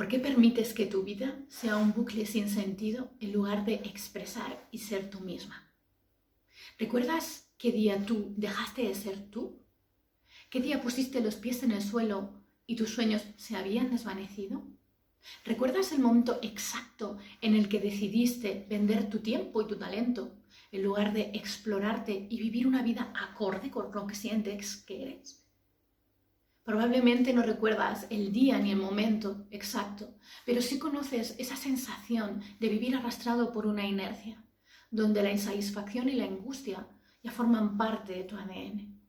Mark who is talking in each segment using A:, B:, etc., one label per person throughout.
A: ¿Por qué permites que tu vida sea un bucle sin sentido en lugar de expresar y ser tú misma? ¿Recuerdas qué día tú dejaste de ser tú? ¿Qué día pusiste los pies en el suelo y tus sueños se habían desvanecido? ¿Recuerdas el momento exacto en el que decidiste vender tu tiempo y tu talento en lugar de explorarte y vivir una vida acorde con lo que sientes que eres? Probablemente no recuerdas el día ni el momento exacto, pero sí conoces esa sensación de vivir arrastrado por una inercia, donde la insatisfacción y la angustia ya forman parte de tu ADN.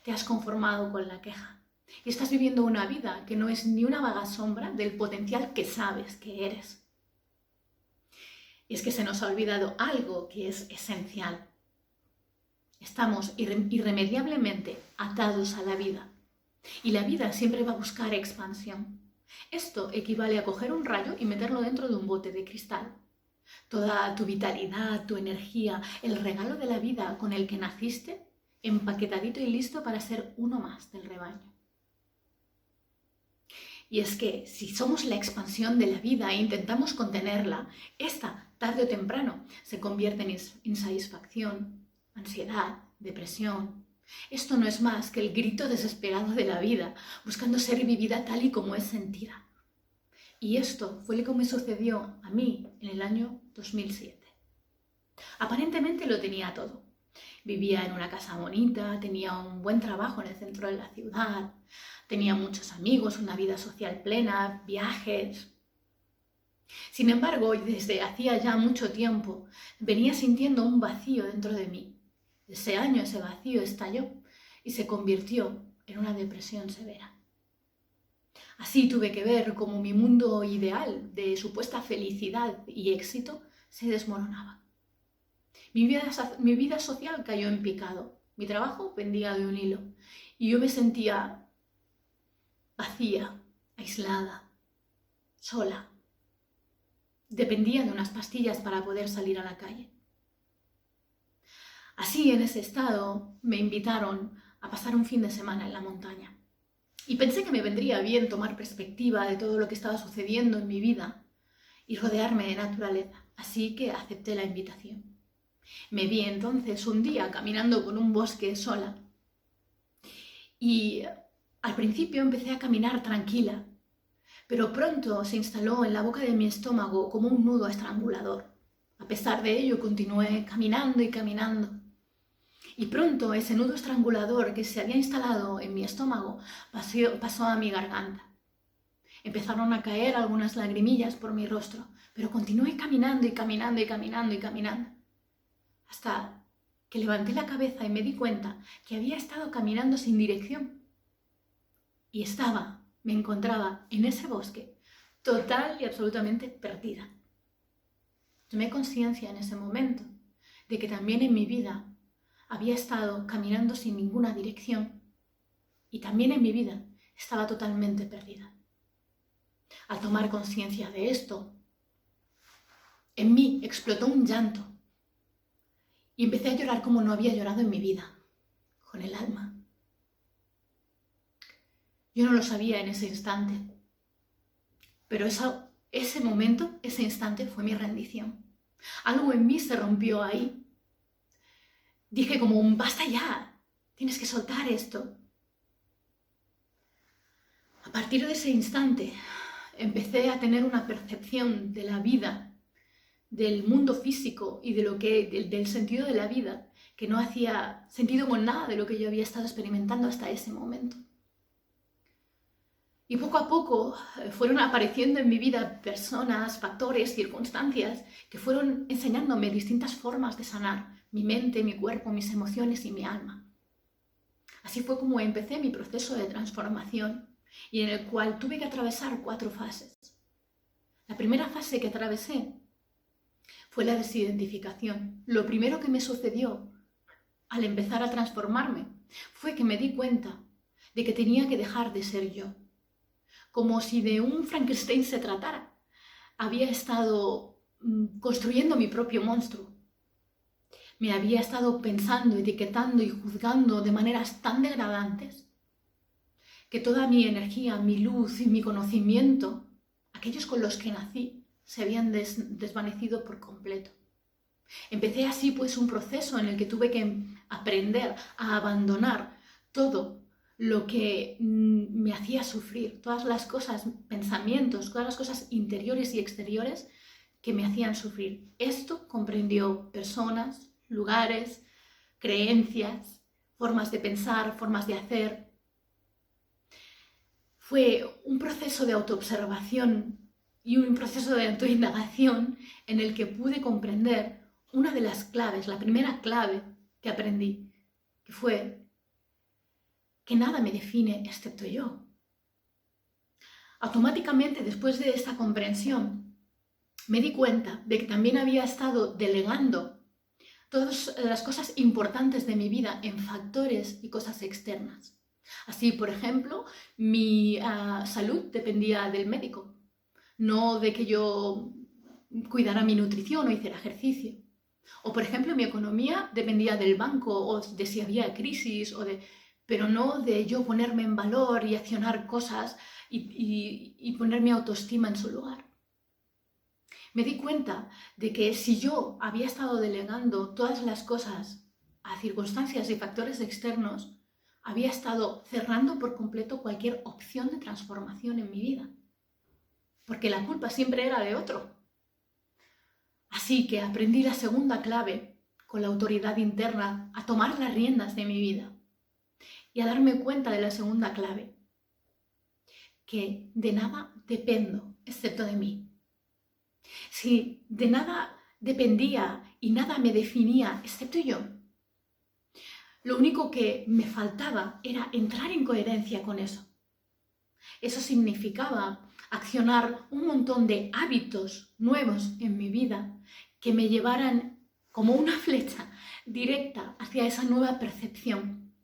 A: Te has conformado con la queja y estás viviendo una vida que no es ni una vaga sombra del potencial que sabes que eres. Y es que se nos ha olvidado algo que es esencial. Estamos irremediablemente atados a la vida. Y la vida siempre va a buscar expansión. Esto equivale a coger un rayo y meterlo dentro de un bote de cristal. Toda tu vitalidad, tu energía, el regalo de la vida con el que naciste, empaquetadito y listo para ser uno más del rebaño. Y es que si somos la expansión de la vida e intentamos contenerla, esta, tarde o temprano, se convierte en insatisfacción, ansiedad, depresión. Esto no es más que el grito desesperado de la vida, buscando ser vivida tal y como es sentida. Y esto fue lo que me sucedió a mí en el año 2007. Aparentemente lo tenía todo. Vivía en una casa bonita, tenía un buen trabajo en el centro de la ciudad, tenía muchos amigos, una vida social plena, viajes. Sin embargo, desde hacía ya mucho tiempo, venía sintiendo un vacío dentro de mí. Ese año ese vacío estalló y se convirtió en una depresión severa. Así tuve que ver cómo mi mundo ideal de supuesta felicidad y éxito se desmoronaba. Mi vida social cayó en picado, mi trabajo pendía de un hilo y yo me sentía vacía, aislada, sola. Dependía de unas pastillas para poder salir a la calle. Así, en ese estado, me invitaron a pasar un fin de semana en la montaña. Y pensé que me vendría bien tomar perspectiva de todo lo que estaba sucediendo en mi vida y rodearme de naturaleza. Así que acepté la invitación. Me vi entonces un día caminando por un bosque sola. Y al principio empecé a caminar tranquila, pero pronto se instaló en la boca de mi estómago como un nudo estrangulador. A pesar de ello, continué caminando y caminando. Y pronto ese nudo estrangulador que se había instalado en mi estómago pasó a mi garganta. Empezaron a caer algunas lagrimillas por mi rostro, pero continué caminando y caminando y caminando y caminando. Hasta que levanté la cabeza y me di cuenta que había estado caminando sin dirección. Y me encontraba en ese bosque, total y absolutamente perdida. Tomé conciencia en ese momento de que también en mi vida había estado caminando sin ninguna dirección y también en mi vida estaba totalmente perdida. Al tomar conciencia de esto, en mí explotó un llanto y empecé a llorar como no había llorado en mi vida, con el alma. Yo no lo sabía en ese instante, pero ese momento, ese instante fue mi rendición. Algo en mí se rompió ahí. Dije como un basta ya, tienes que soltar esto. A partir de ese instante empecé a tener una percepción de la vida, del mundo físico y del sentido de la vida que no hacía sentido con nada de lo que yo había estado experimentando hasta ese momento. Y poco a poco fueron apareciendo en mi vida personas, factores, circunstancias que fueron enseñándome distintas formas de sanar mi mente, mi cuerpo, mis emociones y mi alma. Así fue como empecé mi proceso de transformación y en el cual tuve que atravesar 4 fases. La primera fase que atravesé fue la desidentificación. Lo primero que me sucedió al empezar a transformarme fue que me di cuenta de que tenía que dejar de ser yo. Como si de un Frankenstein se tratara. Había estado construyendo mi propio monstruo. Me había estado pensando, etiquetando y juzgando de maneras tan degradantes que toda mi energía, mi luz y mi conocimiento aquellos con los que nací se habían desvanecido por completo. Empecé así pues un proceso en el que tuve que aprender a abandonar todo lo que me hacía sufrir, todas las cosas, pensamientos, todas las cosas interiores y exteriores que me hacían sufrir. Esto comprendió personas, lugares, creencias, formas de pensar, formas de hacer. Fue un proceso de autoobservación y un proceso de autoindagación en el que pude comprender una de las claves, la primera clave que aprendí, que fue que nada me define excepto yo. Automáticamente, después de esta comprensión, me di cuenta de que también había estado delegando todas las cosas importantes de mi vida en factores y cosas externas. Así, por ejemplo, mi salud dependía del médico, no de que yo cuidara mi nutrición o hiciera ejercicio. O, por ejemplo, mi economía dependía del banco o de si había crisis, pero no de yo ponerme en valor y accionar cosas y poner mi autoestima en su lugar. Me di cuenta de que si yo había estado delegando todas las cosas a circunstancias y factores externos, había estado cerrando por completo cualquier opción de transformación en mi vida. Porque la culpa siempre era de otro. Así que aprendí la segunda clave con la autoridad interna a tomar las riendas de mi vida y a darme cuenta de la segunda clave, que de nada dependo excepto de mí. Si de nada dependía y nada me definía excepto yo, lo único que me faltaba era entrar en coherencia con eso. Eso significaba accionar un montón de hábitos nuevos en mi vida que me llevaran como una flecha directa hacia esa nueva percepción,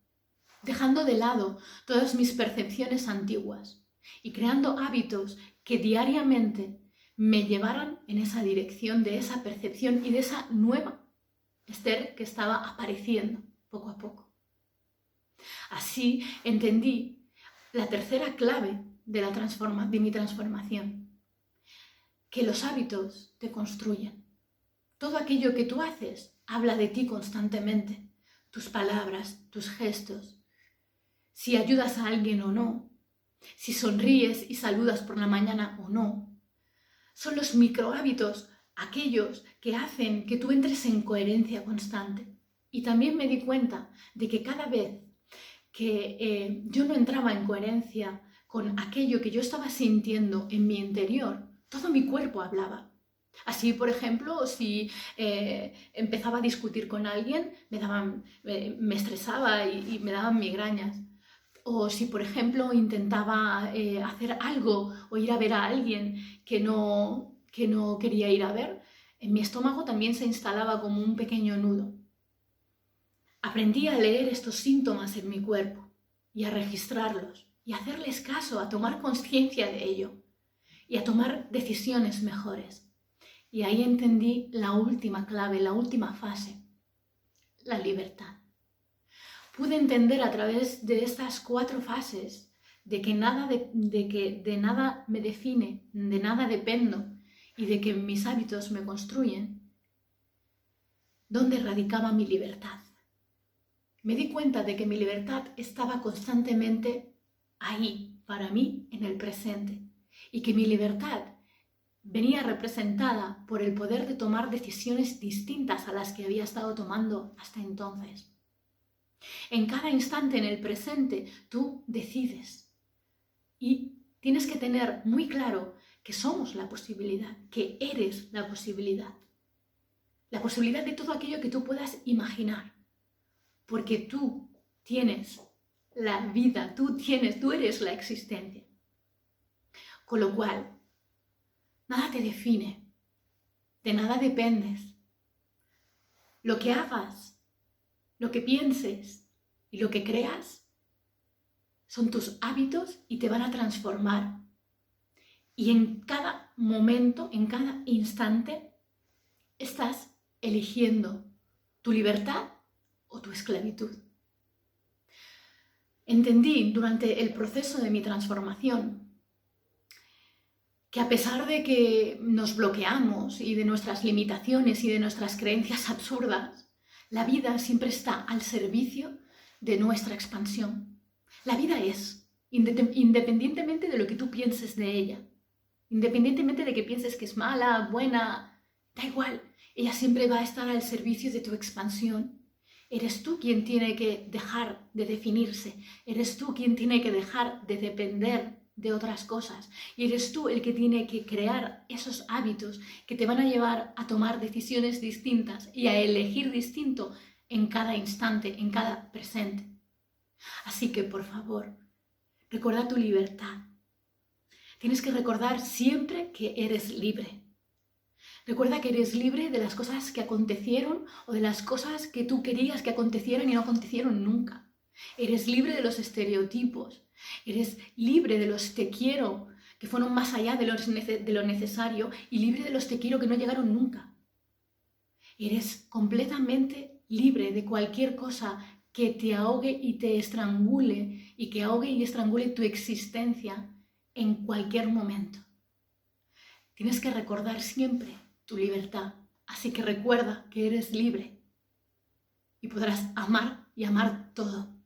A: dejando de lado todas mis percepciones antiguas y creando hábitos que diariamente me llevaran en esa dirección de esa percepción y de esa nueva Esther que estaba apareciendo poco a poco. Así entendí la tercera clave de mi transformación, que los hábitos te construyen. Todo aquello que tú haces habla de ti constantemente, tus palabras, tus gestos, si ayudas a alguien o no, si sonríes y saludas por la mañana o no. Son los microhábitos aquellos que hacen que tú entres en coherencia constante. Y también me di cuenta de que cada vez que yo no entraba en coherencia con aquello que yo estaba sintiendo en mi interior, todo mi cuerpo hablaba. Así, por ejemplo, si empezaba a discutir con alguien, me estresaba y me daban migrañas. O si, por ejemplo, intentaba hacer algo o ir a ver a alguien que no quería ir a ver, en mi estómago también se instalaba como un pequeño nudo. Aprendí a leer estos síntomas en mi cuerpo y a registrarlos y a hacerles caso, a tomar conciencia de ello y a tomar decisiones mejores. Y ahí entendí la última clave, la última fase, la libertad. Pude entender a través de estas 4 fases de que de nada me define, de nada dependo y de que mis hábitos me construyen, dónde radicaba mi libertad. Me di cuenta de que mi libertad estaba constantemente ahí, para mí, en el presente, y que mi libertad venía representada por el poder de tomar decisiones distintas a las que había estado tomando hasta entonces. En cada instante en el presente tú decides y tienes que tener muy claro que somos la posibilidad, que eres la posibilidad de todo aquello que tú puedas imaginar, porque tú tienes la vida, tú eres la existencia. Con lo cual, nada te define, de nada dependes. Lo que hagas, lo que pienses y lo que creas son tus hábitos y te van a transformar. Y en cada momento, en cada instante, estás eligiendo tu libertad o tu esclavitud. Entendí durante el proceso de mi transformación que a pesar de que nos bloqueamos y de nuestras limitaciones y de nuestras creencias absurdas, la vida siempre está al servicio de nuestra expansión. La vida es, independientemente de lo que tú pienses de ella, independientemente de que pienses que es mala, buena, da igual, ella siempre va a estar al servicio de tu expansión. Eres tú quien tiene que dejar de definirse, eres tú quien tiene que dejar de depender de otras cosas y eres tú el que tiene que crear esos hábitos que te van a llevar a tomar decisiones distintas y a elegir distinto en cada instante, en cada presente. Así que, por favor, recuerda tu libertad. Tienes que recordar siempre que eres libre. Recuerda que eres libre de las cosas que acontecieron o de las cosas que tú querías que acontecieran y no acontecieron nunca. Eres libre de los estereotipos. Eres libre de los te quiero que fueron más allá de lo necesario y libre de los te quiero que no llegaron nunca. Eres completamente libre de cualquier cosa que te ahogue y te estrangule y que ahogue y estrangule tu existencia en cualquier momento. Tienes que recordar siempre tu libertad, así que recuerda que eres libre y podrás amar y amar todo.